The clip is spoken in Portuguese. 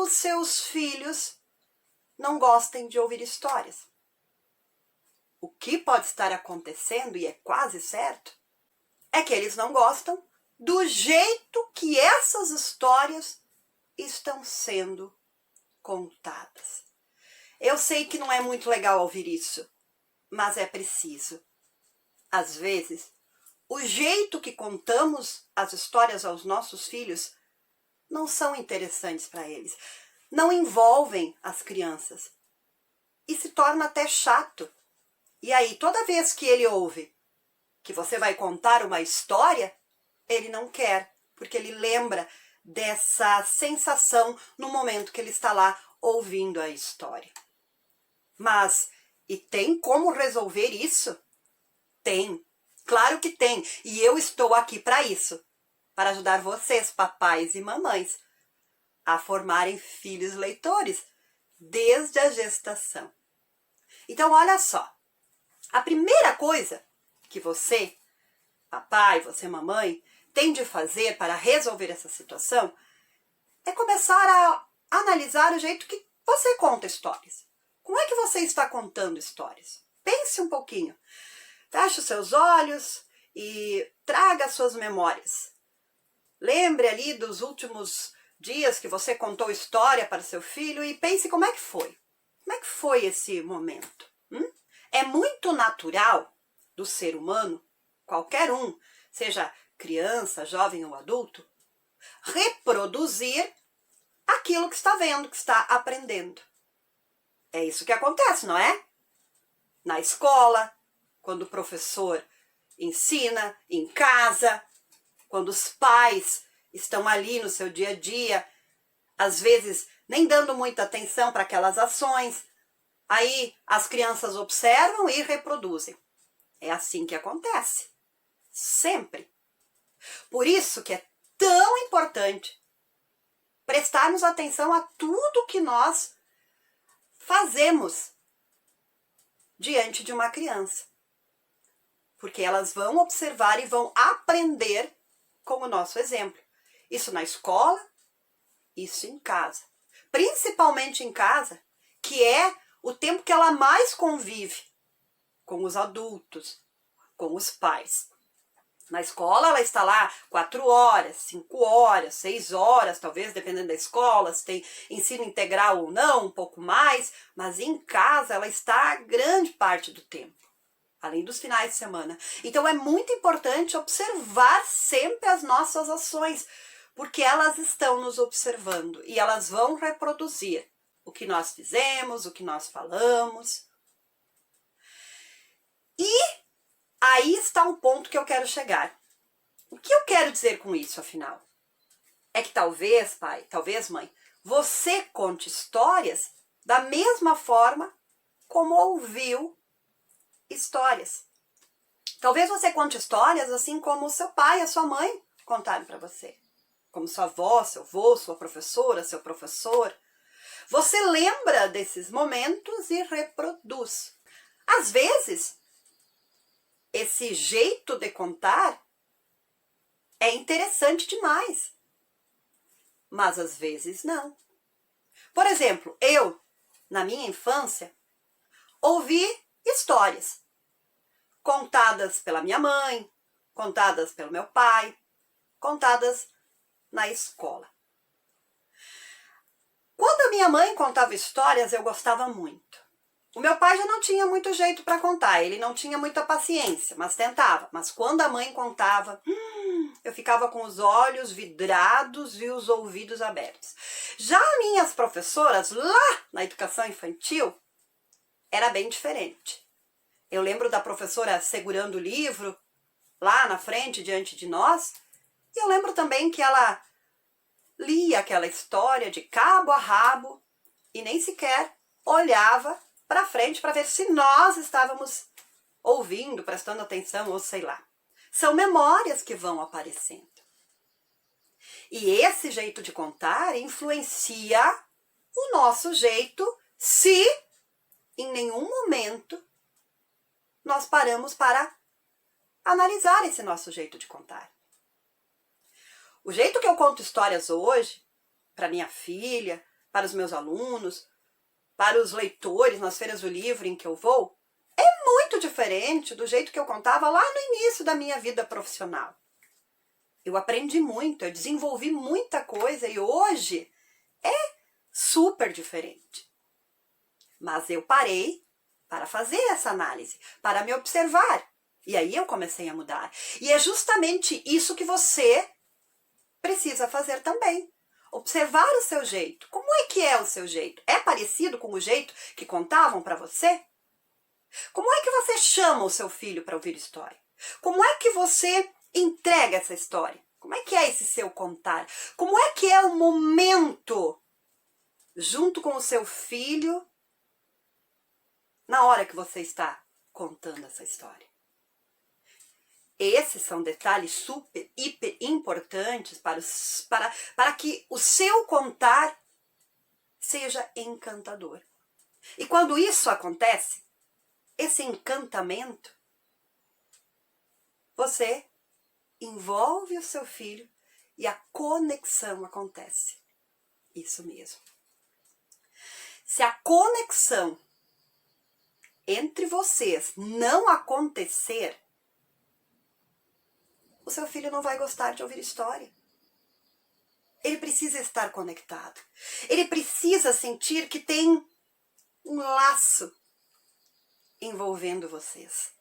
os seus filhos não gostem de ouvir histórias. O que pode estar acontecendo, e é quase certo, é que eles não gostam do jeito que essas histórias estão sendo contadas. Eu sei que não é muito legal ouvir isso, mas é preciso. Às vezes, o jeito que contamos as histórias aos nossos filhos não são interessantes para eles, não envolvem as crianças e se torna até chato. E aí, toda vez que ele ouve que você vai contar uma história, ele não quer, porque ele lembra dessa sensação no momento que ele está lá ouvindo a história. Mas, e tem como resolver isso? Tem, claro que tem, e eu estou aqui para isso, para ajudar vocês, papais e mamães, a formarem filhos leitores desde a gestação. Então, olha só, a primeira coisa que você, papai, você, mamãe, tem de fazer para resolver essa situação é começar a analisar o jeito que você conta histórias. Como é que você está contando histórias? Pense um pouquinho. Feche os seus olhos e traga as suas memórias. Lembre ali dos últimos dias que você contou história para seu filho e pense como é que foi. Como é que foi esse momento? É muito natural do ser humano, qualquer um, seja criança, jovem ou adulto, reproduzir aquilo que está vendo, que está aprendendo. É isso que acontece, não é? Na escola, quando o professor ensina, em casa, quando os pais estão ali no seu dia a dia, às vezes nem dando muita atenção para aquelas ações, aí as crianças observam e reproduzem. É assim que acontece. Sempre. Por isso que é tão importante prestarmos atenção a tudo que nós fazemos diante de uma criança. Porque elas vão observar e vão aprender com o nosso exemplo. Isso na escola, isso em casa. Principalmente em casa, que é o tempo que ela mais convive com os adultos, com os pais. Na escola ela está lá 4 horas, 5 horas, 6 horas, talvez, dependendo da escola, se tem ensino integral ou não, um pouco mais, mas em casa ela está grande parte do tempo, além dos finais de semana. Então é muito importante observar sempre as nossas ações, porque elas estão nos observando e elas vão reproduzir o que nós fizemos, o que nós falamos. E aí está um ponto que eu quero chegar. O que eu quero dizer com isso, afinal? É que talvez, pai, talvez, mãe, você conte histórias da mesma forma como ouviu histórias. Talvez você conte histórias assim como o seu pai e a sua mãe contaram para você. Como sua avó, seu avô, sua professora, seu professor. Você lembra desses momentos e reproduz. Às vezes, esse jeito de contar é interessante demais, mas às vezes não. Por exemplo, eu, na minha infância, ouvi histórias contadas pela minha mãe, contadas pelo meu pai, contadas na escola. Quando a minha mãe contava histórias, eu gostava muito. O meu pai já não tinha muito jeito para contar, ele não tinha muita paciência, mas tentava. Mas quando a mãe contava, eu ficava com os olhos vidrados e os ouvidos abertos. Já minhas professoras, lá na educação infantil, era bem diferente. Eu lembro da professora segurando o livro, lá na frente, diante de nós, e eu lembro também que ela lia aquela história de cabo a rabo e nem sequer olhava para frente para ver se nós estávamos ouvindo, prestando atenção ou sei lá. São memórias que vão aparecendo. E esse jeito de contar influencia o nosso jeito se em nenhum momento nós paramos para analisar esse nosso jeito de contar. O jeito que eu conto histórias hoje, para minha filha, para os meus alunos, para os leitores nas feiras do livro em que eu vou, é muito diferente do jeito que eu contava lá no início da minha vida profissional. Eu aprendi muito, eu desenvolvi muita coisa e hoje é super diferente. Mas eu parei para fazer essa análise, para me observar. E aí eu comecei a mudar. E é justamente isso que você precisa fazer também. Observar o seu jeito. Como é o seu jeito? É parecido com o jeito que contavam para você? Como é que você chama o seu filho para ouvir história? Como é que você entrega essa história? Como é que é esse seu contar? Como é que é o momento junto com o seu filho na hora que você está contando essa história? Esses são detalhes super, hiper importantes para que o seu contar seja encantador. E quando isso acontece, esse encantamento, você envolve o seu filho e a conexão acontece. Isso mesmo. Se a conexão entre vocês não acontecer, o seu filho não vai gostar de ouvir história. Ele precisa estar conectado. Ele precisa sentir que tem um laço envolvendo vocês.